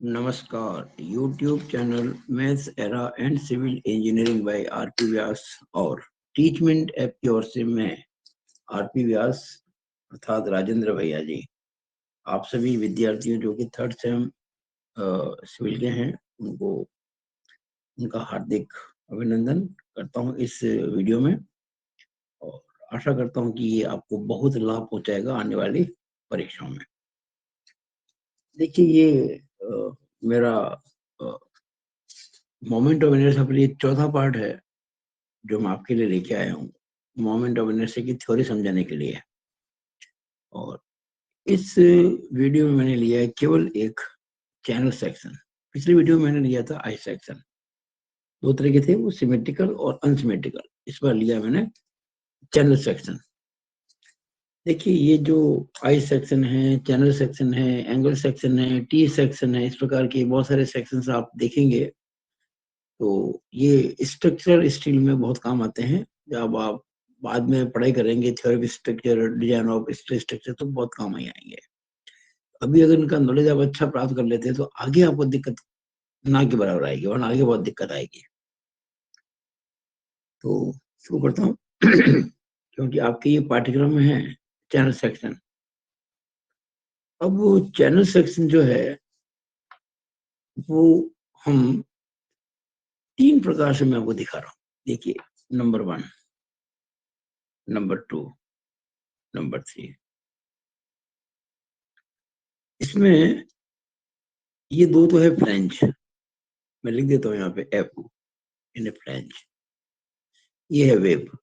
नमस्कार। YouTube channel maths era and civil engineering by RP Vyas और Teachmint app की ओर से मैं आरपी व्यास अर्थात राजेंद्र भैया जी आप सभी विद्यार्थियों जो कि थर्ड सेम सिविल के हैं उनको उनका हार्दिक अभिनंदन करता हूं इस वीडियो में और आशा करता हूं कि ये आपको बहुत लाभ पहुंचाएगा आने वाली परीक्षाओं में। देखिए ये मेरा मोमेंट ऑफ इनर्शिया पर ये चौथा पार्ट है जो मैं आपके लिए लेके आया हूँ मोमेंट ऑफ इनर्शिया की थ्योरी समझाने के लिए। और इस वीडियो में मैंने लिया है केवल एक चैनल सेक्शन। पिछले वीडियो में मैंने लिया था आई सेक्शन। दो तरह के थे, वो सिमेट्रिकल और अनसिमेट्रिकल। इस बार लिया मैंने चैनल सेक्शन। देखिए ये जो आई सेक्शन है, चैनल सेक्शन है, एंगल सेक्शन है, टी सेक्शन है, इस प्रकार के बहुत सारे सेक्शंस आप देखेंगे तो ये स्ट्रक्चरल स्टील में बहुत काम आते हैं। जब आप बाद में पढ़ाई करेंगे theory of structure, design of steel structure, तो बहुत काम ही आएंगे। अभी अगर इनका नॉलेज आप अच्छा प्राप्त कर लेते हैं तो आगे आपको दिक्कत ना के बराबर आएगी, वरना आगे बहुत दिक्कत आएगी। तो शुरू करता हूँ क्योंकि आपके ये पाठ्यक्रम में है चैनल सेक्शन। अब वो चैनल सेक्शन जो है वो हम तीन प्रकार से मैं आपको दिखा रहा हूँ। देखिए, नंबर 1, नंबर 2, नंबर 3। इसमें ये दो तो है फ्लैंज, मैं लिख देता हूँ यहाँ पे एफ इन फ्लैंज। ये है वेब,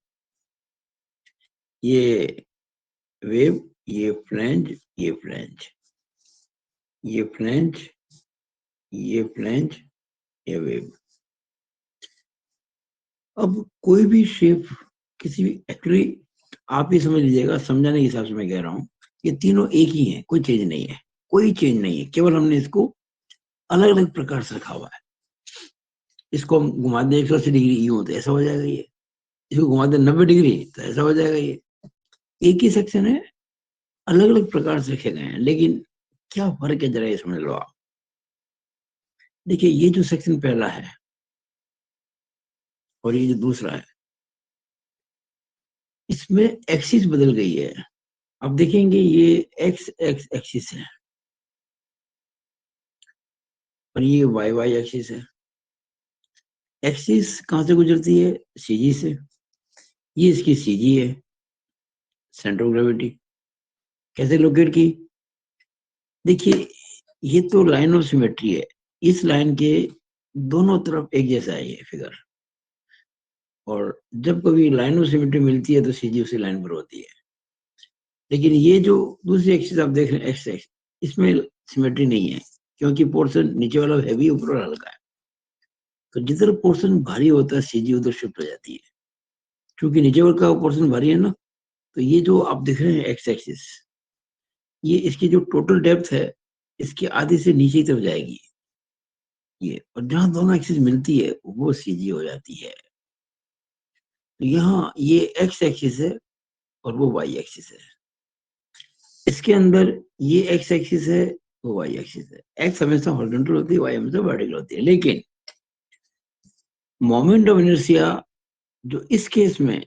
ये वेब, ये फ्लैंज, ये फ्लैंज, ये फ्लैंज, ये फ्लैंज, ये वेब। अब कोई भी शेप किसी भी एक्चुअली आप ही समझ लीजिएगा, समझाने के हिसाब से मैं कह रहा हूँ, ये तीनों एक ही है, कोई चेंज नहीं है, कोई चेंज नहीं है, केवल हमने इसको अलग अलग प्रकार से रखा हुआ है। इसको हम घुमा दें 180 डिग्री यूं तो ऐसा हो जाएगा, ये इसको घुमा दें 90 डिग्री तो ऐसा हो जाएगा। ये एक ही सेक्शन है, अलग अलग प्रकार से रखे गए हैं, लेकिन क्या फर्क है जरा ये समझ लो आप। देखिए ये जो सेक्शन पहला है और ये जो दूसरा है, इसमें एक्सिस बदल गई है। अब देखेंगे ये एक्स एक्स एक्सिस है और ये वाई वाई एक्सिस है। एक्सिस कहां से गुजरती है? सीजी से। ये इसकी सीजी है, सेंटर ऑफ ग्रेविटी। कैसे लोकेट की? देखिए ये तो लाइन ऑफ सिमेट्री है, इस लाइन के दोनों तरफ एक जैसा है ये फिगर। और जब कभी लाइन ऑफ सिमेट्री मिलती है तो सीजी उसी लाइन पर होती है। लेकिन ये जो दूसरी एक्सिस आप देख रहे हैं एक्स एक्स, इसमें सिमेट्री नहीं है, क्योंकि पोर्शन नीचे वाला हैवी, ऊपर वाला हल्का है। तो जिधर पोर्शन भारी होता है सीजी उधर शिफ्ट हो जाती है। क्योंकि नीचे वाला का पोर्शन भारी है ना, तो ये जो आप देख रहे हैं एक्स एक्सिस, ये इसकी जो टोटल डेप्थ है इसकी आधी से नीचे की तरफ जाएगी ये, और जहां दोनों एक्सिस मिलती है वो सीजी हो जाती है। तो यहाँ ये एक्स एक्सिस है और वो वाई एक्सिस है। इसके अंदर ये एक्स एक्सिस है, वो वाई एक्सिस है। एक्स हमेशा हॉरिजॉन्टल होती है, वाई हमेशा वर्टिकल होती है। लेकिन मोमेंट ऑफ इनर्शिया जो इस केस में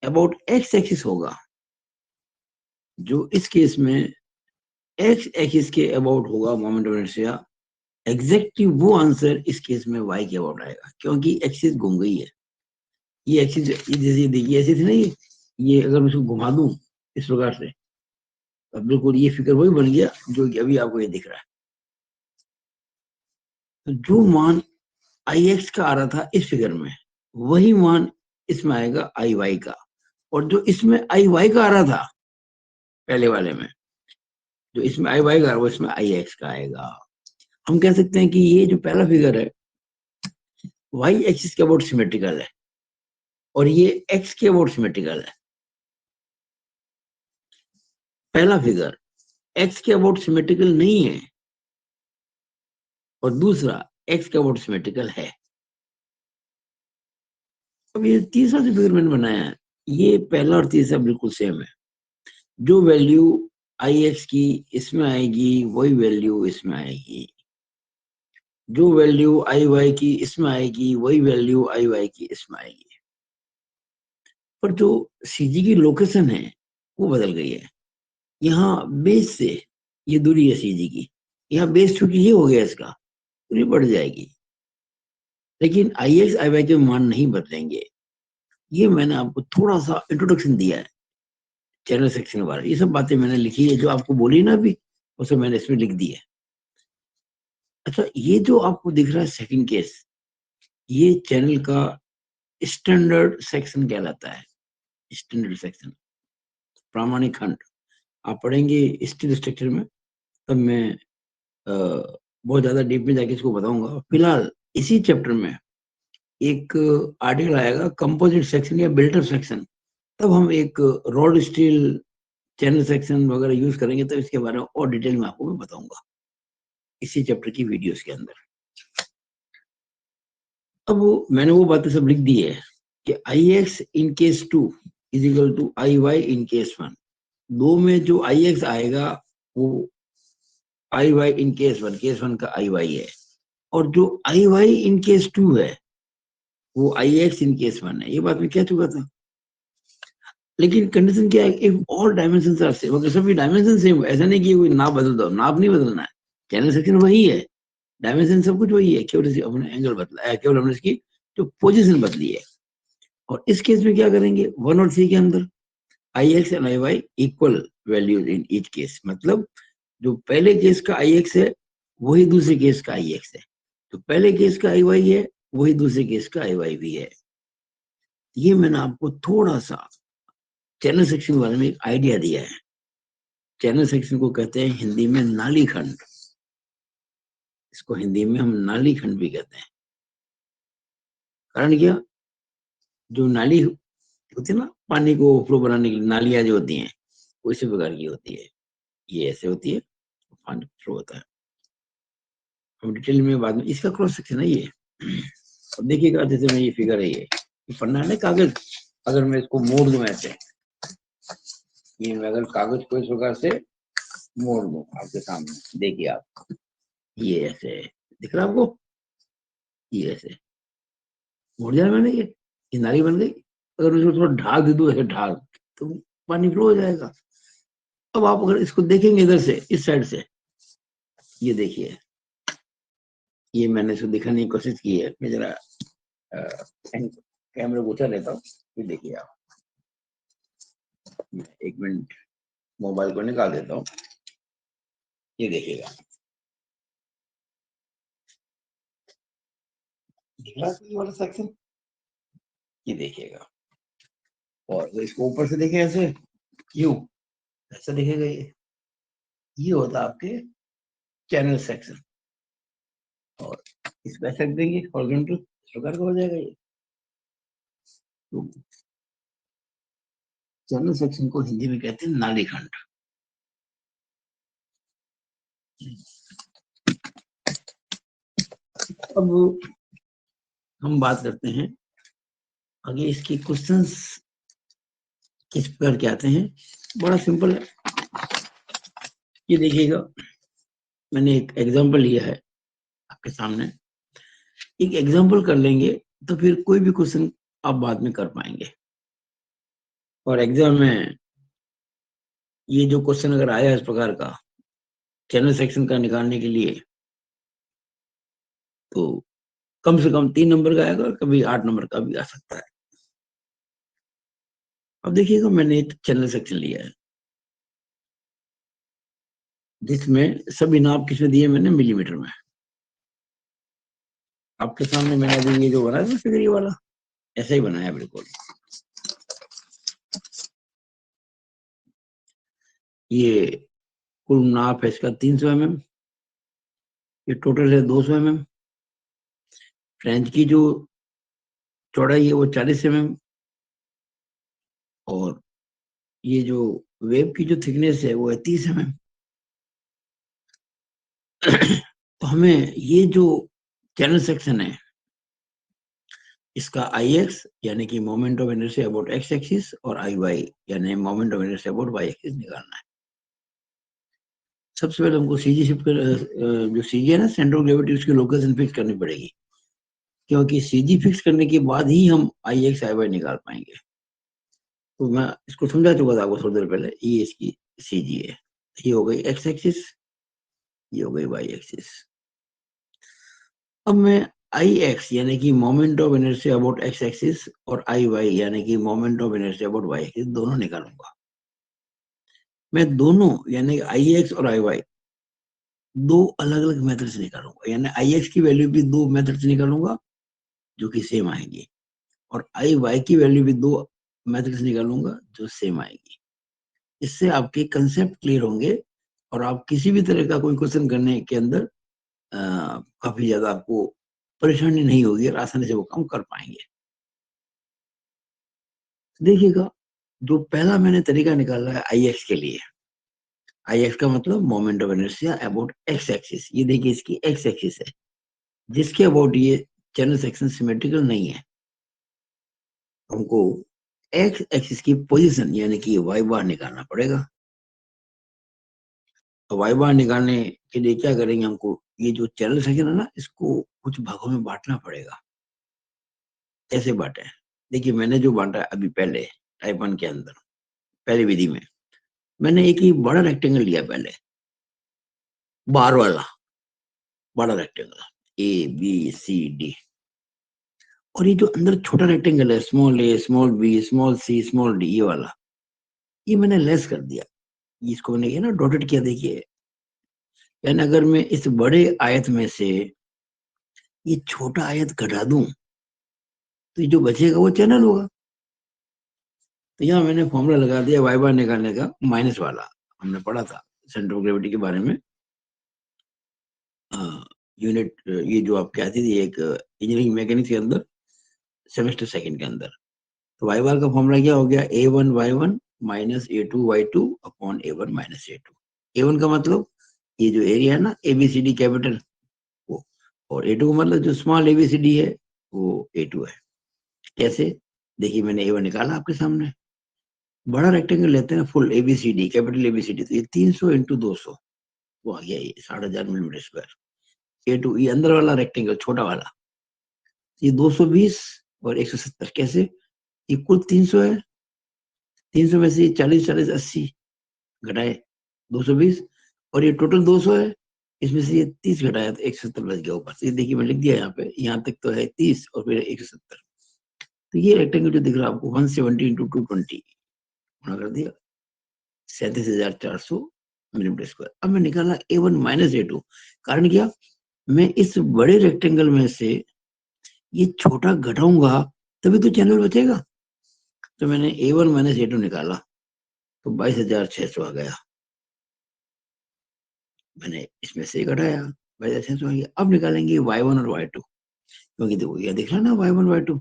अबाउट एक्स एक्सिस होगा, जो इस केस में एक्स एक्सिस के अबाउट होगा मोमेंट ऑफ इनर्शिया, एग्जैक्टली वो आंसर इस केस में वाई के अबाउट आएगा, क्योंकि एक्सिस घूम गई है। ये एक्सिस जैसे देखिए ऐसी थी ना, ये अगर मैं इसको घुमा दूं इस प्रकार से, तो बिल्कुल ये फिगर वही बन गया जो कि अभी आपको ये दिख रहा है। तो जो मान आई एक्स का आ रहा था इस फिगर में, वही मान इसमें आएगा आई वाई का। और जो इसमें आई वाई का आ रहा था पहले वाले में, जो इसमें आई वाई का आ रहा है वो इसमें आई एक्स का आएगा। हम कह सकते हैं कि ये जो पहला फिगर है वाई एक्सिस के अबाउट सिमेट्रिकल है और ये एक्स के अबाउट सिमेट्रिकल है। पहला फिगर एक्स के अबाउट सिमेट्रिकल नहीं है और दूसरा एक्स के अबाउट सिमेट्रिकल है। अब ये तीसरा जो फिगर मैंने बनाया है, ये पहला और तीसरा बिल्कुल सेम है। जो वैल्यू आई एक्स की इसमें आएगी वही वैल्यू इसमें आएगी। जो वैल्यू आई वाई की इसमें आएगी वही वैल्यू आई वाई की इसमें आएगी, पर जो सीजी की लोकेशन है वो बदल गई है। यहाँ बेस से ये दूरी है सीजी की, यहाँ बेस चूंकि ये हो गया इसका, दूरी बढ़ जाएगी, लेकिन आई एक्स आई वाई के मान नहीं बदलेंगे। ये मैंने आपको थोड़ा सा इंट्रोडक्शन दिया है चैनल सेक्शन के बारे में। ये सब बातें मैंने लिखी है, जो आपको बोली ना अभी, वो सब मैंने इसमें लिख दी है। अच्छा, ये जो आपको दिख रहा है सेकंड केस, ये चैनल का स्टैंडर्ड सेक्शन कहलाता है। स्टैंडर्ड सेक्शन, प्रामाणिक खंड, आप पढ़ेंगे स्टील स्ट्रक्चर में, तब मैं बहुत ज्यादा डीप में जाके इसको बताऊंगा। फिलहाल इसी चैप्टर में एक आर्टिकल आएगा कंपोजिट सेक्शन या बिल्ट अप सेक्शन, तब हम एक रॉड स्टील चैनल सेक्शन वगैरह यूज करेंगे, तब इसके बारे में और डिटेल में आपको मैं बताऊंगा इसी चैप्टर की वीडियोस के अंदर। अब मैंने वो बातें सब लिख दी है कि I X in case 2 is equal to I Y in case 1। दो में जो आई एक्स आएगा वो I Y in case 1, case 1 का आई वाई है, और जो आई वाई इन केस 2 है वो आई एक्स इन केस 1 है। ये बात मैं कह चुका था, लेकिन कंडीशन क्या है, एक और डायमेंशन आर सेम, अगर सभी डायमेंशन सेम, ऐसा नहीं कि कोई नाप बदल दो, नाप नहीं बदलना है, चैनल सेक्शन वही है, डायमेंशन सब कुछ वही है, केवल अपने एंगल बदला है, केवल हमने इसकी जो पोजीशन बदली है। और इस केस में क्या करेंगे, 1 और 3 के अंदर I X and I Y equal values in each case, मतलब जो पहले केस का आई एक्स है वही दूसरे केस का आई एक्स है, तो पहले केस का आई वाई है वही दूसरे केस का आई वाई भी है। ये मैंने आपको थोड़ा सा चैनल सेक्शन के बारे में एक आइडिया दिया है। चैनल सेक्शन को कहते हैं हिंदी में नाली खंड, इसको हिंदी में हम नाली खंड भी कहते हैं। कारण क्या, जो नाली होती है ना पानी को फ्लो बनाने के लिए, नालियां जो होती हैं वो इसी प्रकार की होती है, ये ऐसे होती है, पानी फ्लो होता है। हम डिटेल में बाद में, इसका क्रॉस सेक्शन है ये। अब देखिएगा, जैसे मैं ये फिगर है, ये पन्ना है ना कागज, अगर मैं इसको मोड़ दूं ऐसे, ये मैं अगर कागज को इस प्रकार से मोड़ दूं आपके सामने, देखिए आप, ये ऐसे दिख रहा है आपको, ये ऐसे मोड़ दिया मैंने, ये नाली बन गई। अगर उसको थोड़ा ढाल दे दूं ऐसे, ढाल, तो पानी फ्लो हो जाएगा। अब आप अगर इसको देखेंगे इधर से, इस साइड से, ये देखिए, ये मैंने इसको दिखाने की कोशिश की है, मैं जरा कैमरे को ऊंचा लेता हूँ, ये देखिए आप, एक मिनट मोबाइल को निकाल देता हूँ, ये देखिएगा, दिख रहा है ये वाला सेक्शन, ये देखिएगा। और अगर इसको ऊपर से देखें ऐसे, यूं ऐसा दिखेगा, ये होता है आपके चैनल सेक्शन, और इसको ऐसे रख देंगे हॉरिजॉन्टल, इस प्रकार का हो जाएगा ये। तो चैनल सेक्शन को हिंदी में कहते हैं नाली खंड। अब हम बात करते हैं आगे, इसके क्वेश्चंस किस प्रकार के आते हैं। बड़ा सिंपल है, ये देखिएगा, मैंने एक एग्जांपल लिया है आपके सामने, एक एग्जांपल कर लेंगे तो फिर कोई भी क्वेश्चन आप बाद में कर पाएंगे। और एग्जाम में ये जो क्वेश्चन अगर आया इस प्रकार का चैनल सेक्शन का निकालने के लिए, तो कम से कम 3 नंबर का आएगा, और कभी 8 नंबर का भी आ सकता है। अब देखिएगा, मैंने एक चैनल सेक्शन लिया है जिसमें सभी नाप किसमें दिए, मैंने मिलीमीटर में। आपके सामने मैंने अभी ये जो बनाया ना फिगर, ये वाला ऐसा ही बनाया बिल्कुल। ये कुल नाप है इसका 300 mm, ये टोटल है 200 mm। फ्रेंच की जो चौड़ाई है वो 40 mm, और ये जो वेब की जो थिकनेस है वो है 30 mm। तो हमें ये जो चैनल सेक्शन है इसका आई एक्स यानी कि moment of inertia about X axis, और आई वाई यानी moment of inertia about Y axis निकालना है। सबसे पहले हमको सीजी शिफ्ट कर जो सीजी है ना सेंटर ऑफ ग्रेविटी, उसकी लोकेशन फिक्स करनी पड़ेगी, क्योंकि सीजी फिक्स करने के बाद ही हम आई एक्स आई वाई निकाल पाएंगे। तो मैं इसको समझा चुका था आपको थोड़ी देर पहले। ये इसकी सीजी है, ये हो गई एक्स एक्सिस, ये हो गई वाई एक्सिस। अब मैं आई एक्स यानी कि moment of inertia about X axis और आई वाई यानी कि moment of inertia about Y axis दोनों निकालूंगा। मैं दोनों यानी आई एक्स और आई वाई दो अलग अलग मेथड से निकालूंगा, यानी आई एक्स की वैल्यू भी दो मेथड से निकालूंगा जो कि सेम आएंगी, और आई वाई की वैल्यू भी दो मेथड से निकालूंगा जो सेम आएगी। इससे आपके कंसेप्ट क्लियर होंगे और आप किसी भी तरह का कोई क्वेश्चन करने के अंदर काफी ज्यादा आपको परेशानी नहीं होगी और आसानी से वो काम कर पाएंगे। देखिएगा, जो पहला मैंने तरीका निकाला है आई एक्स के लिए, आई एक्स का मतलब moment of inertia about X axis. ये देखिए इसकी एक्स एक्सिस है, जिसके अबाउट ये चैनल सेक्शन सिमेट्रिकल नहीं है। हमको एक्स एक्सिस की पोजीशन यानी कि वाई बार निकालना पड़ेगा। तो वाई बार निकालने के लिए क्या करेंगे, हमको ये जो चैनल सेक्शन है ना, इसको कुछ भागों में बांटना पड़ेगा। ऐसे बांटे, देखिए मैंने जो बांटा अभी पहले टाइप 1 के अंदर पहली विधि में, मैंने एक ही बड़ा रेक्टेंगल लिया पहले, बार वाला बड़ा rectangle, A B C D, और ये जो अंदर छोटा रेक्टेंगल है small A small B small C small D, ये वाला, ये मैंने लेस कर दिया। इसको मैंने किया ना डॉटेड किया, देखिए। यानी अगर मैं इस बड़े आयत में से ये छोटा आयत घटा दूं तो ये जो बचेगा वो चैनल होगा। तो यहाँ मैंने फॉर्मूला लगा दिया वाई बार निकालने का, माइनस वाला। हमने पढ़ा था सेंटर ऑफ ग्रेविटी के बारे में, यूनिट ये जो आपकी आती थी एक इंजीनियरिंग मैकेनिक्स के अंदर, सेमेस्टर सेकंड के अंदर। तो वाई बार का फॉर्मूला क्या हो गया, A one Y one minus A two Y two upon A one minus A two. A one का मतलब ये जो एरिया है ना, A B C D capital वो, और ए टू का मतलब जो small A B C D है वो ए टू है। कैसे, देखिए मैंने ए वन निकाला आपके सामने, बड़ा रेक्टेंगल लेते हैं फुल एबीसीडी कैपिटल एबीसीडी, तो ये 300 इंटू 200 वो आ गया, ये 6000 मिलीमीटर स्क्वायर। ए टू ये अंदर वाला रेक्टेंगल छोटा वाला, ये 220 और 170 कैसे, ये कुल 300 है, 300 में से 40 40 80 घटाए 220, और ये टोटल 200 है, इसमें से ये 30 घटाया तो 170 बच गया ऊपर से। देखिए मैं लिख दिया यहाँ पे, यहाँ तक तो है 30 और फिर 170। तो ये रेक्टेंगल जो दिख रहा है आपको 170 इंटू 220 गुणा कर दिया 37,400 मिलीमीटर स्क्वायर। अब मैं निकाला ए वन माइनस ए टू, कारण क्या, मैं इस बड़े रेक्टेंगल में से ये छोटा घटाऊंगा तभी तो चैनल बचेगा। तो मैंने ए वन माइनस ए टू निकाला तो 22,600 आ गया, मैंने इसमें से घटाया 22,600 आ गया। अब निकालेंगे वाई वन और वाई टू, क्योंकि देखो ये दिख रहा ना Y one Y two,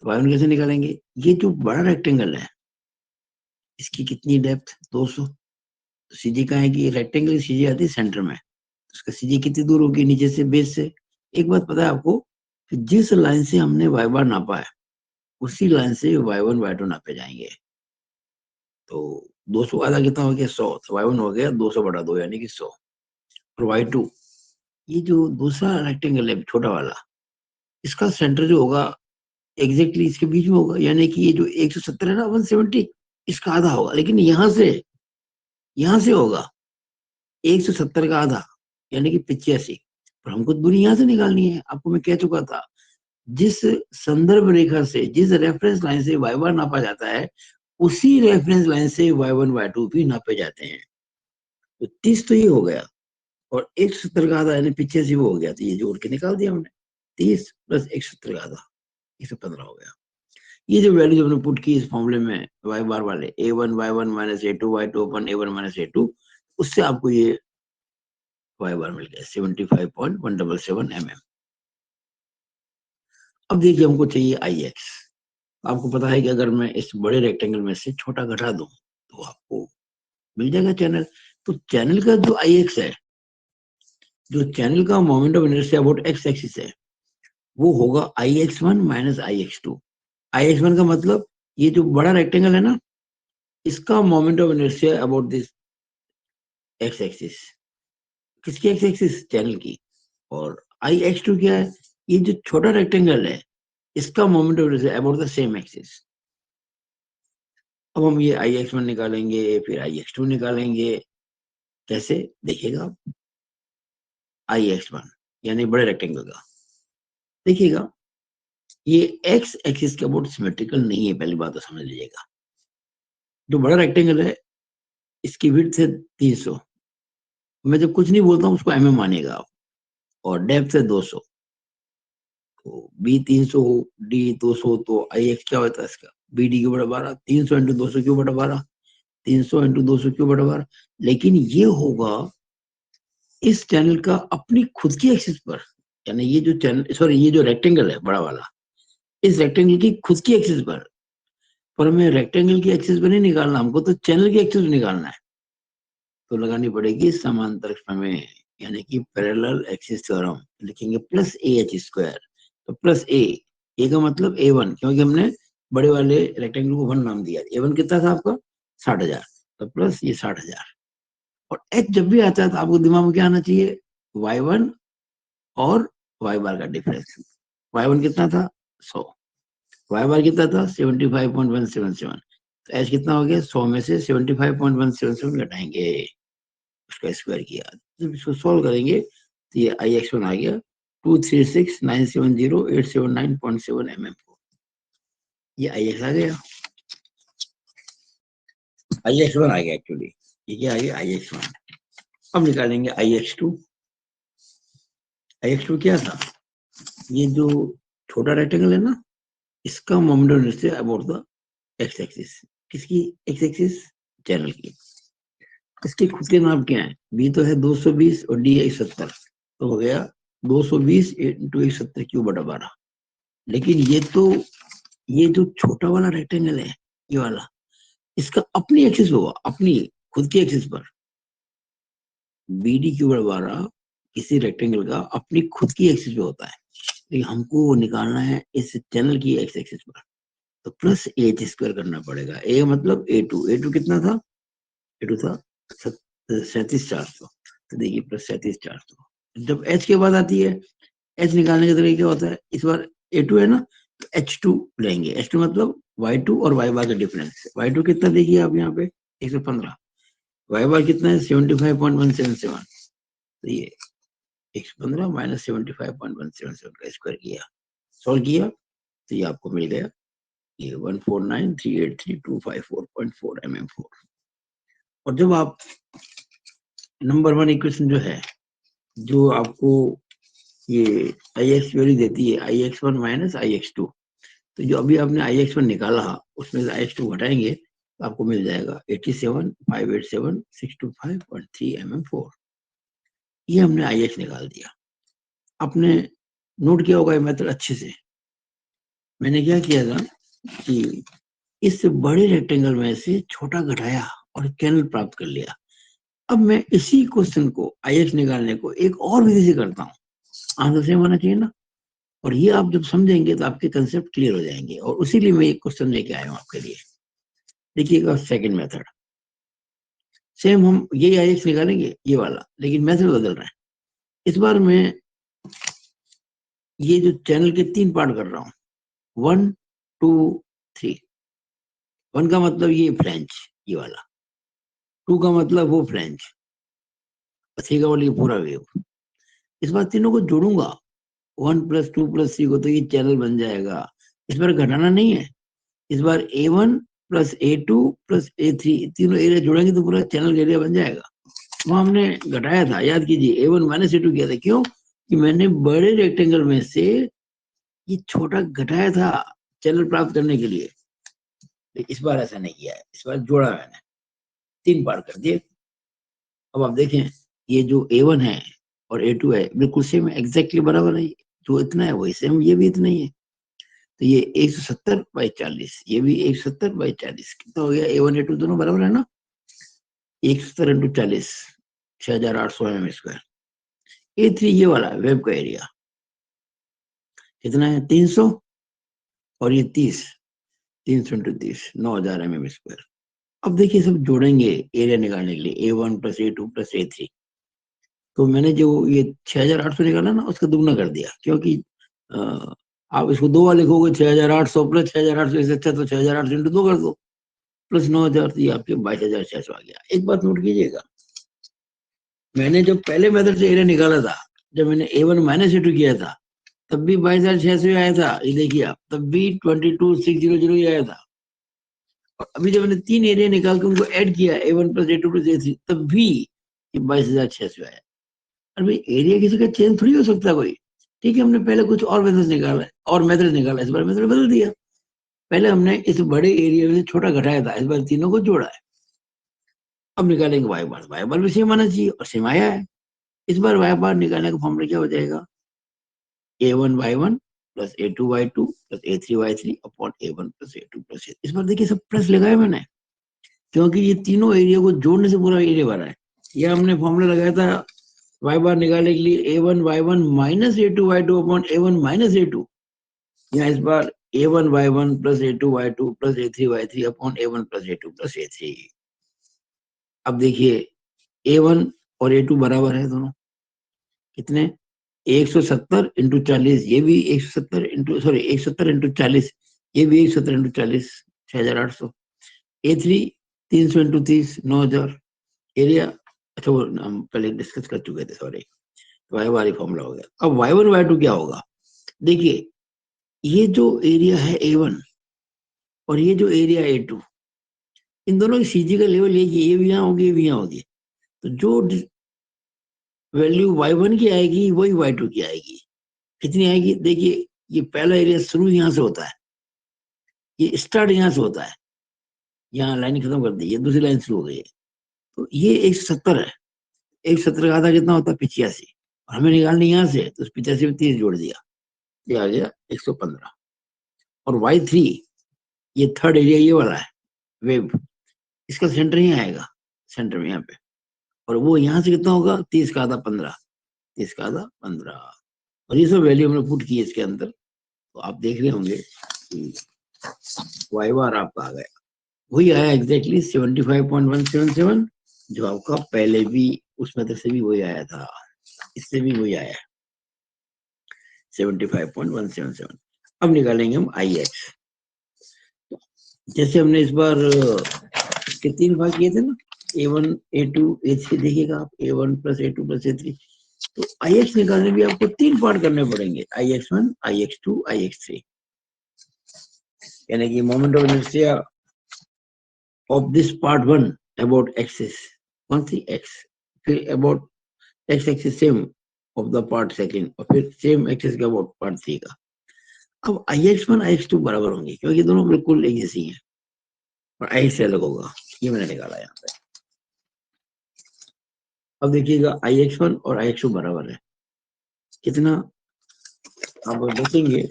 Y one कैसे निकालेंगे, ये जो बड़ा रेक्टेंगल है इसकी कितनी डेप्थ 200, तो सीजी कहाँ है कि रेक्टेंगल की सीजी आती है सेंटर में, उसका सीजी कितनी दूर होगी नीचे से बेस से। एक बात पता है आपको कि जिस लाइन से हमने वाई बार नापा है उसी लाइन से वाई वन वाई टू नापे जाएंगे। तो 200 आधा कितना हो गया 100, तो वाई वन हो गया 200 बटा 2 यानी कि 100, और वाई टू ये जो दूसरा रेक्टेंगल है छोटा वाला, इसका सेंटर जो होगा एग्जैक्टली इसके बीच में होगा, यानी कि ये जो 170 है ना 170 इसका आधा होगा, लेकिन यहाँ से होगा 170 का आधा यानी कि 85। पर हमको दूरी यहाँ से निकालनी है, आपको मैं कह चुका था जिस संदर्भ रेखा से जिस रेफरेंस लाइन से वाई बार नापा जाता है उसी रेफरेंस लाइन से वाई वन वाई टू भी नापे जाते हैं। तो 30 तो ये हो गया, और 170 का आधा यानी 85 वो हो गया, तो ये जोड़ के निकाल दिया हमने, 30 प्लस 170 का आधा 115 हो गया। ये जो वैल्यू हमने पुट की इस फॉर्मूले में वाई बार वाले A one Y one minus A two Y two upon A one minus A two, उससे आपको ये वाई बार मिल गया 75.177 mm। अब देखिए हमको चाहिए आई एक्स। आपको पता है कि अगर मैं इस बड़े रेक्टेंगल में से छोटा घटा दूं तो आपको मिल जाएगा चैनल। तो चैनल का जो आई एक्स है, जो चैनल का moment of inertia about X axis है, वो होगा I X one minus I X two. I X one का मतलब ये जो बड़ा रेक्टेंगल है ना, इसका moment of inertia about this X axis, किसकी एक्स एक्सिस? चैनल की। और आई एक्स टू क्या है? ये जो छोटा रेक्टेंगल है इसका moment of inertia about the same axis. अब हम ये आई एक्स वन निकालेंगे, फिर आई एक्स टू निकालेंगे। कैसे देखिएगा आप? आई एक्स वन यानी बड़े रेक्टेंगल का, देखिएगा ये एक्स एक्सिस के अबाउट सिमेट्रिकल नहीं है, पहली बात तो समझ लीजिएगा। जो बड़ा रेक्टेंगल है इसकी विड्थ है 300, मैं जब कुछ नहीं बोलता हूँ उसको mm मानिएगा आप, और डेप्थ है 200, तो बी 300 हो, डी 200, तो आई एक्स क्या होता है इसका? बी डी क्यू बटा 12, 300 इंटू 200 क्यू बटा 12, 300 इंटू 200 क्यू बटा 12। लेकिन ये होगा इस चैनल का अपनी खुद की एक्सिस पर, यानी ये जो चैनल, सॉरी ये जो रेक्टेंगल है बड़ा वाला, इस रेक्टेंगल की खुद की एक्सिस पर हमें रेक्टेंगल की एक्सिस पर नहीं निकालना, हमको तो चैनल की एक्सिस निकालना है। तो लगानी पड़ेगी समांतर प्रमेय, यानी कि पैरेलल एक्सिस थ्योरम। लिखेंगे प्लस ए एच स्क्वायर, तो प्लस ए का मतलब A1, क्योंकि हमने बड़े वाले रेक्टेंगल को 1 नाम दिया। A1 कितना था आपका? 60,000, तो प्लस ये 60,000। और H जब भी आता है तो आपको दिमाग में क्या आना चाहिए? Y1 और Y बार का डिफरेंस। Y1 कितना था? 100, Y बार कितना था? 75.177। तो H कितना हो गया? 100 में से 75.177 घटाएंगे, उसका स्क्वायर किया। जब इसको सॉल्व करेंगे तो ये आई एक्स वन आ गया 236970879.7 mm। ये आई एक्स आ गया, आई एक्स वन आ गया एक्चुअली, ये क्या आ गया? I X one. अब निकालेंगे I X two. I X two क्या था? ये जो छोटा रेक्टेंगल है ना, इसका moment of inertia about the X axis. किसकी एक्स एक्सिस? चैनल की। इसके खुद के नाम क्या है? बी तो है 220 और डी है 170, तो हो गया 220 इंटू 170 क्यू बटा 12। लेकिन ये जो छोटा वाला रेक्टेंगल है, ये वाला, इसका अपनी एक्सिस होगा, अपनी खुद की एक्सिस पर। बी डी क्यू बटा 12 किसी रेक्टेंगल का अपनी खुद की एक्सिस पे होता है, लेकिन हमको वो निकालना है इस चैनल की एक्स एक्सिस पर। तो प्लस एच स्क्वायर करना पड़ेगा। ए मतलब ए टू कितना था? ए टू था 37,400, तो देखिए प्लस 37,400। जब एच के बाद आती है, एच निकालने का तरीका क्या होता है? इस बार ए टू है ना, तो H2 लेंगे। H2 मतलब Y2 और Y बार का डिफरेंस। Y2 कितना देखिए आप यहाँ पे? 115। Y बार कितना है? 75.177। तो ये 115 माइनस 75.177 का स्क्वायर किया, सॉल्व किया, तो ये आपको मिल गया ये 149383254.4 mm4। और जब आप नंबर 1 इक्वेशन जो है, जो आपको ये आई एक्स वैल्यू देती है, I X one minus I X two, तो जो अभी आपने आई एक्स वन निकाला उसमें से आई एक्स टू घटाएंगे तो आपको मिल जाएगा 87,587,625.3 mm4। ये हमने आई एक्स निकाल दिया। आपने नोट किया होगा ये मेथड अच्छे से। मैंने क्या किया था कि इस बड़े रेक्टेंगल में से छोटा घटाया और चैनल प्राप्त कर लिया। अब मैं इसी क्वेश्चन को आई एक्स निकालने को एक और विधि से करता हूँ। आंसर सेम होना चाहिए ना। और ये आप जब समझेंगे तो आपके कंसेप्ट क्लियर हो जाएंगे, और उसी लिए मैं एक क्वेश्चन लेके आया हूँ आपके लिए। देखिएगा सेकंड मेथड, सेम हम यही आई एक्स निकालेंगे ये वाला, लेकिन मेथड बदल रहा है। इस बार मैं ये जो चैनल के 3 पार्ट कर रहा हूँ, 1 2 3। 1 का मतलब ये फ्रेंच, ये वाला। 2 का मतलब वो फ्रेंच, 3 का मतलब ये पूरा वेव। इस बार तीनों को जोड़ूंगा, 1 + 2 + 3 को, तो ये चैनल बन जाएगा। इस बार घटाना नहीं है, इस बार A1 + A2 + A3 तीनों एरिया जोड़ेंगे तो पूरा चैनल का एरिया बन जाएगा। वहां हमने घटाया था, याद कीजिए, A1 - A2 किया था। क्यों? कि मैंने बड़े रेक्टेंगल में से ये छोटा घटाया था चैनल प्राप्त करने के लिए। इस बार ऐसा नहीं किया है, इस बार जोड़ा मैंने, 3 पार्ट कर दिए। अब आप देखें, ये जो A1 है और A2 है बिल्कुल सेम, एग्जैक्टली बराबर है। जो इतना है वही सेम, ये भी इतना ही है। तो ये 170/40, ये भी 170/40, कितना हो गया? A1 A2 दोनों बराबर है ना। 170 × 40, 6,800 mm²। A3 ये वाला वेब का एरिया कितना है? 300, और ये 30, 300 × 30, 9,000 mm²। अब देखिए सब जोड़ेंगे एरिया निकालने के लिए A1 + A2 + A3। तो मैंने जो ये 6800 निकाला ना उसका दुगना कर दिया, क्योंकि आप इसको 2 लिखोगे 6800 + 6800, इससे अच्छा तो 6800 × 2 कर दो, प्लस 9000, ये आपके 22600 आ गया। एक बात नोट कीजिएगा, मैंने जब पहले मेथड से एरिया निकाला था, जब मैंने A1 - A2 किया था, तब भी 22600 आया था। ये देखिए आप, तब भी 22600 ही आया था। और अभी जब मैंने 3 एरिया निकाल के उनको ऐड किया, A1 + A2 + A3, तब भी ये 22600 आया। अरे एरिया किसी का चेंज थोड़ी हो सकता कोई। ठीक है, हमने पहले कुछ और मेथड निकाला और मेथड निकाला, इस बार मेथड बदल दिया। पहले हमने इस बड़े एरिया में छोटा घटाया था, इस बार तीनों को जोड़ा है। अब निकालेंगे वाई बार भी सेम आना चाहिए, और सेम आया है। इस बार वाई बार निकालने का फॉर्मूला क्या हो जाएगा? A1 Y1 + A2 Y2 + A3 Y3 upon A1 + A2 + A। इस बार देखिए सब प्लस लगाया मैंने, क्योंकि ये तीनों एरिया को जोड़ने से पूरा एरिया बना है। ये हमने फॉर्मूला लगाया था वाई बार निकालने के लिए, A1 Y1 - A2 Y2 upon A1 - A2। यहाँ इस बार A1 Y1 + A2 Y2 + A3 Y3 upon A1 + A2 + A3। अब देखिए A1 और A2 बराबर है दोनों, कितने? 170 × 40, ये भी 170 इंटू, सॉरी 170 × 40, ये भी 170 × 40, 6800। A3 300 × 30, 9000। एरिया, अच्छा वो हम पहले डिस्कस कर चुके थे, सॉरी। वाई वाली फॉर्मूला हो गया। अब Y1 Y2 क्या होगा? देखिए ये जो एरिया है A1 और ये जो एरिया A2, इन दोनों की सीजी का लेवल ये भी यहाँ होगी, ये भी यहाँ होगी। तो जो वैल्यू Y1 की आएगी वही Y2 की आएगी। कितनी आएगी? देखिए ये पहला एरिया शुरू यहाँ से होता है, ये स्टार्ट यहाँ से होता है, यहाँ लाइन खत्म कर दी, ये दूसरी लाइन शुरू हो गई है। तो ये 170 है, 170 का आधा कितना होता है? 85। और हमें निकालनी यहाँ से, तो 85 में 30 जोड़ दिया, ये आ गया 115। और Y3 ये थर्ड एरिया ये वाला है वेव, इसका सेंटर ही आएगा, सेंटर में यहाँ पे। और वो यहाँ से कितना होगा? 30 का आधा 15, 30 का आधा 15। और ये सब वैल्यू हमने पुट की है इसके अंदर। तो आप देख रहे होंगे कि वाई बार आपका आ गया, वही आया एग्जैक्टली 75.177, जो आपका पहले भी उस मेथड से भी वही आया था, इससे भी वही आया 75.177। अब निकालेंगे हम IX। जैसे हमने इस बार इसके 3 भाग किए थे ना, A1 A2 A3, देखिएगा आप, A1 + A2 + A3। तो IX निकालने भी आपको 3 पार्ट करने पड़ेंगे, IX1 IX2 IX3, यानी कि moment of inertia of this part 1 about axis, कौन सी x, फिर about x axis same of the part second, और फिर सेम एक्सिस का about part 3 का। अब IX1 IX2 बराबर होंगे, क्योंकि दोनों बिल्कुल एक जैसी हैं, और IX से अलग होगा, ये मैंने निकाला यहाँ पे। अब देखिएगा IX1 और IX2 बराबर है, कितना? आप देखेंगे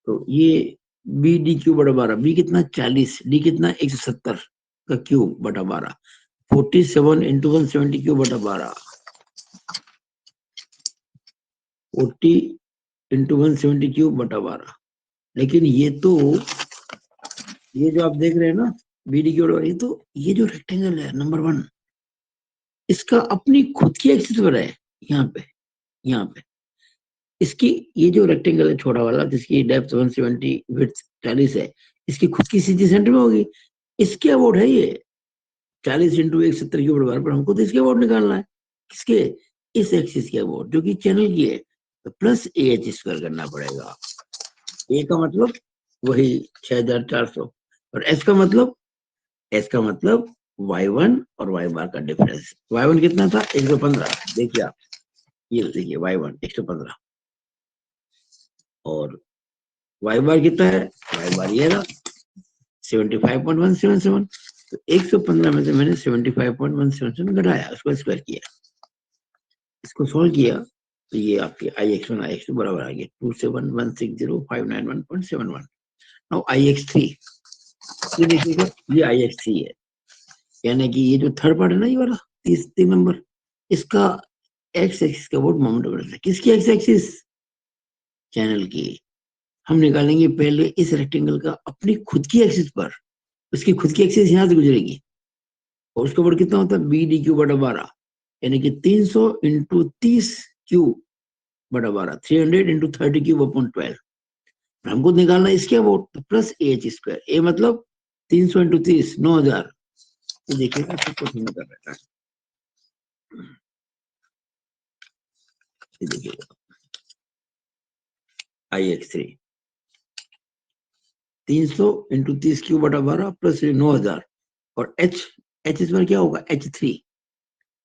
तो ये BD³ / 12, B कितना? 40, D कितना? 170 का क्यूब बटा 12, 47 × 170³ / 12, 40 × 170³ / 12। लेकिन ये तो, ये जो आप देख रहे हैं ना BD³, ये तो, ये जो रेक्टेंगल है नंबर 1, इसका अपनी खुद की एक्सिस पर है, यहाँ पे, यहाँ पे इसकी, ये जो रेक्टेंगल है छोटा वाला, जिसकी डेप्थ 170, विड्थ 40 है, इसकी खुद की सीधी सेंटर में होगी। इसके अबाउट है ये 40 × 170³ / 12, पर हमको तो इसके अबाउट निकालना है। किसके? इस एक्सिस के अबाउट, जो कि चैनल की है। तो प्लस AH² करना पड़ेगा। A का मतलब वही 6400, और S का मतलब, S का मतलब Y1 और Y बार का डिफरेंस। Y1 कितना था? 115। देखिए आप, ये देखिए Y1 115, और Y बार कितना है? Y बार ये रहा 75.177। तो 115 में से मैंने 75.177 घटाया, उसको स्क्वायर किया, इसको सोल्व किया, तो ये आपके IX1 IX2 बराबर आ गया 27160591.71। नाउ IX3, ये देखिएगा, ये IX3 है, यानी कि ये जो थर्ड पार्ट है ना, ये वाला 3 नंबर, इसका एक्स एक्सिस का वोट मोमेंट ऑफ इनर्शिया। किसकी एक्स एक्सिस? चैनल की। हम निकालेंगे पहले इस रेक्टेंगल का अपनी खुद की एक्सिस पर, उसकी खुद की एक्सिस यहाँ से गुजरेगी और उसके ऊपर कितना होता है बी डी क्यू बटा 12, यानी कि 300 इंटू 30 क्यूब बटा 12, 300 इंटू 30 क्यूब अपॉन 12। हमको निकालना इसके अबाउट तो प्लस एच स्क्वायर, ए मतलब 300 इंटू 30 9000। तो देखिएगा क्वेश्चन में कर रहा है, देखिएगा आई एक्स 3 300 इंटू 30 क्यूब बटा 12 प्लस 9000 और एच इस बार क्या होगा H3,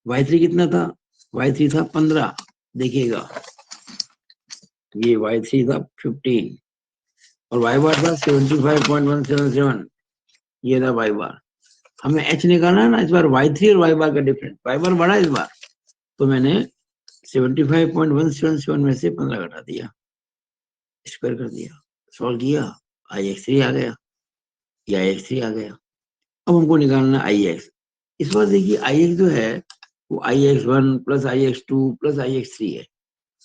Y3 कितना था, Y3 था 15, देखिएगा ये Y3 था 15 और Y बार था 75.177, ये था Y बार। हमें H निकालना है ना, इस बार Y3 और Y बार का डिफरेंस, Y बार बढ़ा इस बार, तो मैंने 75.177 में से 15 घटा दिया, स्क्वायर कर दिया, सॉल्व किया, IX3 आ गया, ये IX3 आ गया। अब हमको निकालना IX। इस बार देखिए IX जो है वो IX1 plus IX2 plus IX3 है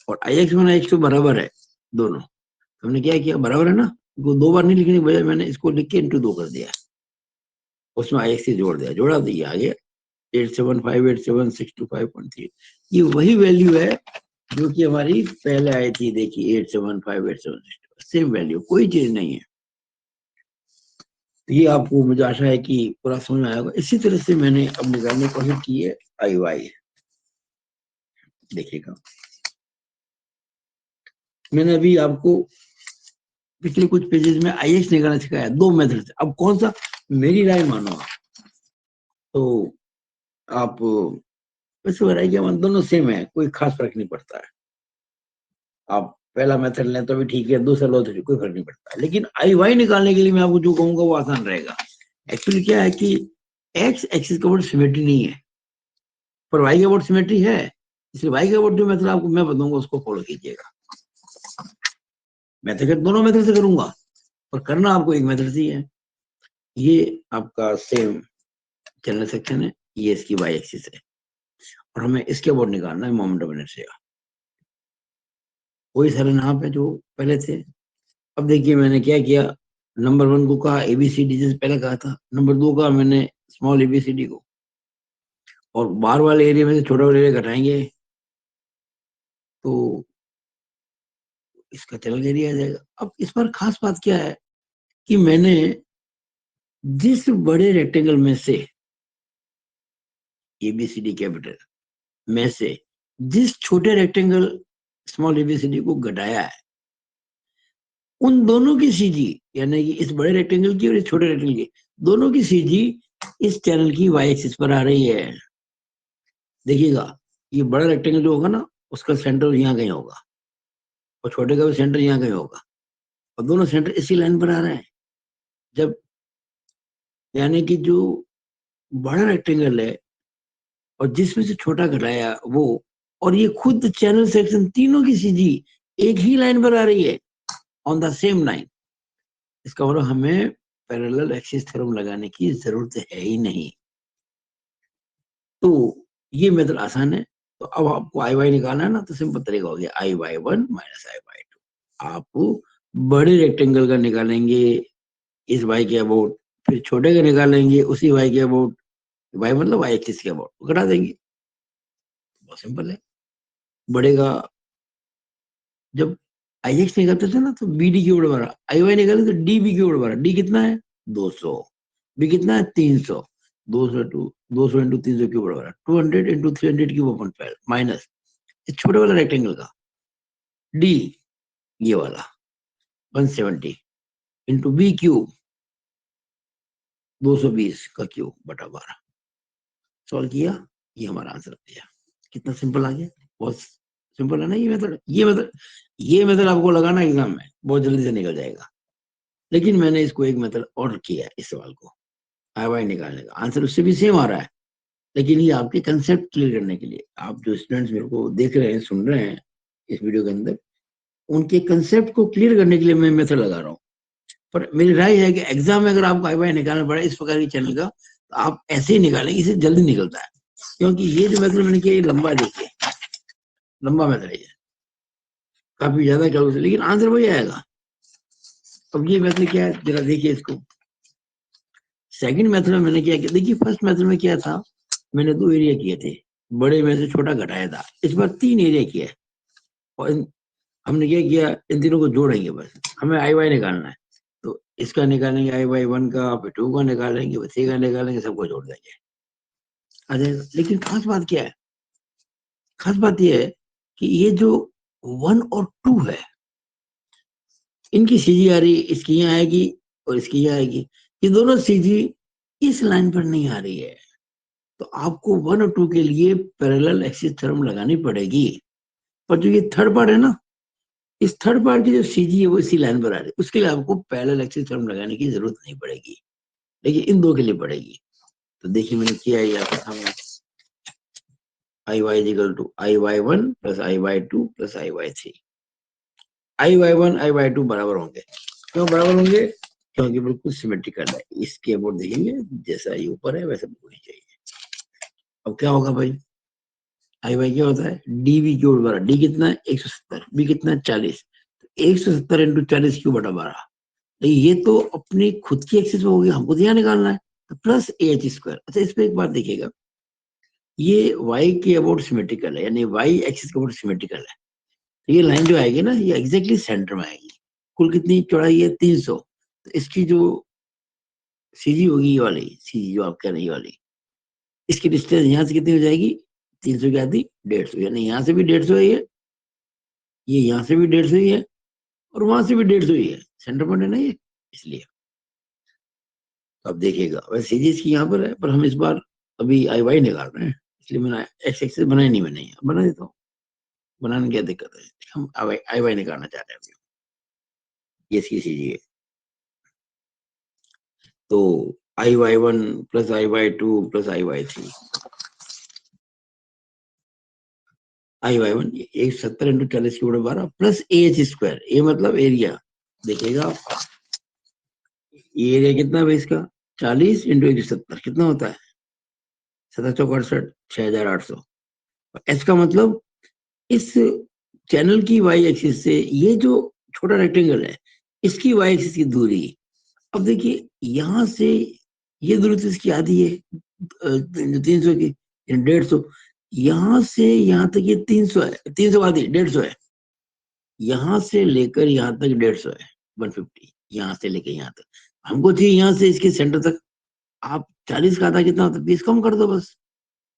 और IX1 IX2 बराबर है दोनों। तो हमने क्या किया, बराबर है ना, वो दो बार नहीं लिखने की बजाय मैंने इसको लिख के इंटू 2 कर दिया, उसमें IX3 जोड़ दिया, जोड़ा दिया, आ गया 8758762.3। ये वही वैल्यू है जो कि हमारी पहले आई थी, देखिए 8758762, सेम वैल्यू, कोई चीज नहीं है। ये आपको मुझे आशा है कि पूरा समझ में आएगा। इसी तरह से मैंने अब निकालने की कोशिश की है आई वाई, देखिएगा मैंने अभी आपको पिछले कुछ पेजेस में आई एक्स निकालना सिखाया, दो मेथड से। अब कौन सा, मेरी राय मानो आप, तो आप वैसे हो रहा है कि हम दोनों सेम है, कोई खास फर्क नहीं पड़ता है। आप पहला मेथड लें तो भी ठीक है, दूसरा लो तो कोई फर्क नहीं पड़ता है, लेकिन आई वाई निकालने के लिए मैं आपको जो कहूंगा वो आसान रहेगा। एक्चुअली क्या है कि एक्स एक्सिस का वर्ड सिमेट्री नहीं है, पर वाई का वर्ड सिमेट्री है, इसलिए वाई का वर्ड जो मेथड आपको मैं बताऊंगा उसको फॉलो कीजिएगा। मैं तो दोनों मेथड से करूंगा, पर करना आपको एक मेथड से ही है। ये आपका सेम चैनल सेक्शन है, ये इसकी वाई एक्सिस है और हमें इसके अबाउट निकालना है मोमेंट ऑफ इनर्शिया। वही सारे नाम है जो पहले थे। अब देखिए मैंने क्या किया, नंबर 1 को कहा एबीसीडी, जैसे पहले कहा था, नंबर 2 का मैंने स्मॉल एबीसीडी को, और बाहर वाले एरिया में से छोटा वाले एरिया घटाएंगे तो इसका चैनल एरिया आ जाएगा। अब इस पर खास बात क्या है कि मैंने जिस बड़े रेक्टेंगल में से एबीसीडी कैपिटल में से जिस छोटे रेक्टेंगल स्मॉल एबीसीडी को घटाया है, उन दोनों की सीजी, यानी कि इस बड़े रेक्टेंगल की और इस छोटे रेक्टेंगल की, दोनों की सीजी इस चैनल की वाई एक्सिस पर आ रही है। देखिएगा ये बड़ा रेक्टेंगल जो होगा ना, उसका सेंटर यहाँ कहीं होगा और छोटे का भी सेंटर यहाँ कहीं होगा, और दोनों सेंटर इसी लाइन पर आ रहे हैं। जब यानी कि जो बड़ा रेक्टेंगल है और जिसमें से छोटा घटाया वो, और ये खुद चैनल सेक्शन, तीनों की सीजी एक ही लाइन पर आ रही है, ऑन द सेम लाइन। इसका मतलब हमें पैरेलल एक्सिस थ्योरम लगाने की जरूरत है ही नहीं। तो ये मेथड आसान है। तो अब आपको आई वाई निकालना है ना, तो सिंपल तरीका हो गया I/1 माइनस I/2। आप बड़े रेक्टेंगल का निकालेंगे इस वाई के अबाउट, फिर छोटे का निकालेंगे उसी वाई के अबाउट, वाई मतलब वाई एक्सिस के अबाउट, घटा देंगे। बहुत सिंपल है। बड़े का जब आई एक्स निकालते थे ना तो बी डी की ओर बढ़ा, आई वाई निकाले तो डी बी की ओर बढ़ा। डी कितना है 200, बी कितना है 300, 200 इंटू 300 क्यूब बढ़ा, 200 इंटू 300 क्यूब अपॉन 12 माइनस इस छोटे वाला रेक्टेंगल का डी, ये वाला 170 इंटू बी क्यूब 220 का क्यूब बटा 12। सॉल्व किया, ये हमारा आंसर दिया। कितना सिंपल आ गया, बहुत सिंपल है ना। ये मेथड आपको लगाना एग्जाम में बहुत जल्दी से निकल जाएगा। लेकिन मैंने इसको एक मेथड और किया है, इस सवाल को आई वाई निकालने का, आंसर उससे भी सेम आ रहा है, लेकिन ये आपके कंसेप्ट क्लियर करने के लिए, आप जो स्टूडेंट्स मेरे को देख रहे हैं, सुन रहे हैं इस वीडियो के अंदर, उनके कंसेप्ट को क्लियर करने के लिए मैं मेथड लगा रहा हूँ। पर मेरी राय है कि एग्जाम में अगर आपको आई वाई निकालना पड़े इस प्रकार की चैनल का, तो आप ऐसे ही निकालें, इसे जल्दी निकलता है। क्योंकि ये जो मेथड मैंने किया ये लंबा, देखिए लंबा मेथड है, काफी ज्यादा कैलकुलेशन, लेकिन आंसर वही आएगा। अब ये मेथड क्या है जरा देखिए इसको, सेकंड मेथड में मैंने क्या किया, देखिए फर्स्ट मेथड में क्या था, मैंने 2 एरिया किए थे, बड़े में से छोटा घटाया था, इस बार 3 एरिया किया है। और हमने क्या किया, इन तीनों को जोड़ेंगे, बस हमें आई वाई निकालना है, तो इसका निकालेंगे आई वाई 1 का, फिर 2 का निकालेंगे, फिर 3 का निकालेंगे, सबको जोड़ देंगे आ जाएगा। लेकिन खास बात क्या है, खास बात यह है कि ये जो 1 और 2 है, इनकी सीजी आ रही, इसकी यहाँ आएगी और इसकी यहाँ आएगी, ये दोनों सीजी इस लाइन पर नहीं आ रही है, तो आपको 1 और 2 के लिए पैरेलल एक्सिस थ्योरम लगानी पड़ेगी। पर जो ये थर्ड पार्ट है ना, इस थर्ड पार्ट की जो सीजी है वो इसी लाइन पर आ रही है, उसके लिए आपको पैरेलल एक्सिस थ्योरम लगाने की जरूरत नहीं पड़ेगी, लेकिन इन दो के लिए पड़ेगी। तो देखिए मैंने किया है यहाँ पर, हमें I Y equal to I Y 1 plus I Y 2 plus I Y 3, I Y 1 I Y 2 बराबर होंगे। क्यों बराबर होंगे? क्योंकि बिल्कुल सिमेट्रिकल है। इसके ऊपर देखेंगे जैसा ये ऊपर है वैसा होनी चाहिए। अब क्या होगा भाई, आई वाई क्या होता है, डी बी क्यू बटा, डी कितना है 170, बी कितना है 40, 170 इंटू 40 क्यू बटा 12। ये तो अपनी खुद की एक्सिस में होगी, हमको तो यहाँ निकालना है, तो प्लस ए एच स्क्वायर। अच्छा इस पे एक बात देखिएगा, ये वाई के अबाउट सिमेट्रिकल है, यानी वाई एक्सिस के अबाउट सिमेट्रिकल है, तो ये लाइन जो आएगी ना, ये एग्जैक्टली सेंटर में आएगी। कुल कितनी चौड़ाई है 300, तो इसकी जो सीजी होगी, ये वाली सीजी जो आप कह रहे हैं, ये वाली, इसकी डिस्टेंस यहाँ से कितनी हो जाएगी, 300 की आधी 150, यानी यहाँ से भी 150 है, ये यहाँ से भी 150 ही है, और वहां से भी 150 ही है, सेंटर पॉइंट है ना ये, इसलिए। तो अब देखिएगा, वैसे सीजी इसकी यहाँ पर है, पर हम इस बार अभी आई वाई निकाल रहे हैं, इसलिए मैंने एक्स एक्सिस बनाई नहीं, मैंने बना देता हूँ, बनाने में क्या दिक्कत है, हम आई वाई निकालना चाह रहे हैं, ये इसकी सीजी है। तो आई Y 1 plus I Y 2 plus I Y 3, I Y 1 170 into 40 की बटा 12 प्लस ए एच स्क्वायर, ए मतलब एरिया, देखिएगा ये एरिया कितना है भाई इसका, 40 इंटू 170 कितना होता है, 768, 6800। एच का मतलब इस चैनल की वाई एक्सिस से ये जो छोटा रेक्टेंगल है, इसकी वाई एक्सिस की दूरी, अब देखिए यहाँ से ये दूरी तो इसकी आधी है, 300 की, 150, यहाँ से यहाँ तक ये 300 है, 300 आधी 150 है, यहाँ से लेकर यहाँ तक 150 है, 150, यहाँ से लेकर यहाँ तक, हमको चाहिए यहाँ से इसके सेंटर तक। आप 40 का आधा कितना होता है, 20 कम कर दो बस,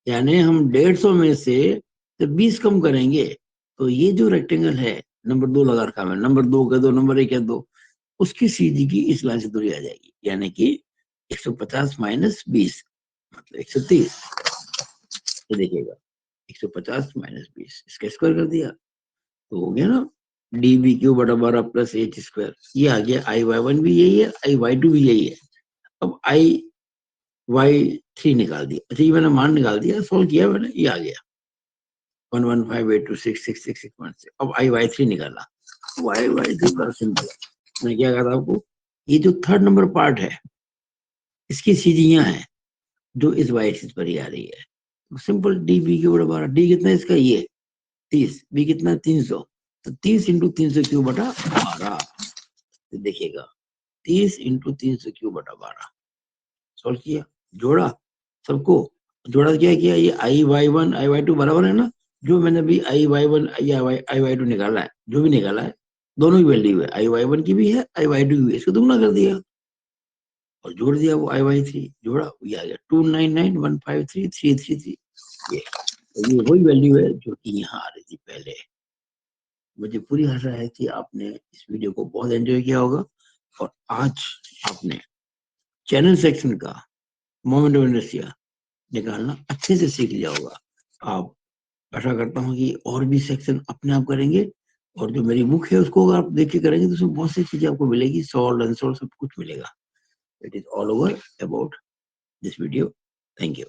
यानी हम 150 में से जब 20 कम करेंगे, तो ये जो रेक्टेंगल है, नंबर 2 लगा रखा है, नंबर 2 कह दो, नंबर 1 कह दो, उसकी सीधी की इस लाइन से दूरी आ जाएगी, यानी कि 150 माइनस 20 मतलब 130। ये देखिएगा 150 माइनस 20, इसका स्क्वायर कर दिया तो हो गया ना, डी बी क्यू बटा 12 प्लस एच स्क्वायर, ये आ गया। आई वाई 1 भी यही है, आई वाई 2 भी यही है। अब आई वाई 3 निकाल दिया, अच्छा ये मैंने मान निकाल दिया, सोल्व किया मैंने, ये आ गया 115826666.6। अब आई वाई 3 निकाला, वाई वाई 3 बड़ा सिंपल है, मैंने क्या कहा था आपको, ये जो थर्ड नंबर पार्ट है, इसकी सीधी यहाँ है, जो इस वाई एक्सिस पर ही आ रही है, तो सिंपल डी बी क्यू बटा 12, डी कितना है इसका, ये 30, बी कितना 300, तो 30 इंटू 300 क्यू बटा 12, तो देखिएगा 30 इंटू 300 क्यू बटा 12, सॉल्व किया, जोड़ा सबको, जोड़ा क्या किया, ये आई वाई 1 आई वाई 2 बराबर है ना, जो मैंने अभी आई वाई 1 आई वाई 2 निकाला है, जो भी निकाला है, दोनों की वैल्यू है, आई वाई 1 की भी है, आई वाई 2 की भी है, इसको दुगना कर दिया और जोड़ दिया, वो आई वाई 3 जोड़ा, ये आ गया 299153333, ये तो ये वही वैल्यू है जो कि यहाँ आ रही थी पहले। मुझे पूरी आशा है कि आपने इस वीडियो को बहुत एंजॉय किया होगा, और आज आपने चैनल सेक्शन का मोमेंट ऑफ इनर्शिया निकालना अच्छे से सीख लिया होगा। आप, आशा करता हूँ कि और भी सेक्शन अपने आप करेंगे, और जो मेरी बुक है उसको अगर आप देख के करेंगे तो उसमें बहुत सी चीजें आपको मिलेगी, सॉल्व अनसॉल्व सब कुछ मिलेगा। It is all over about this video. Thank you.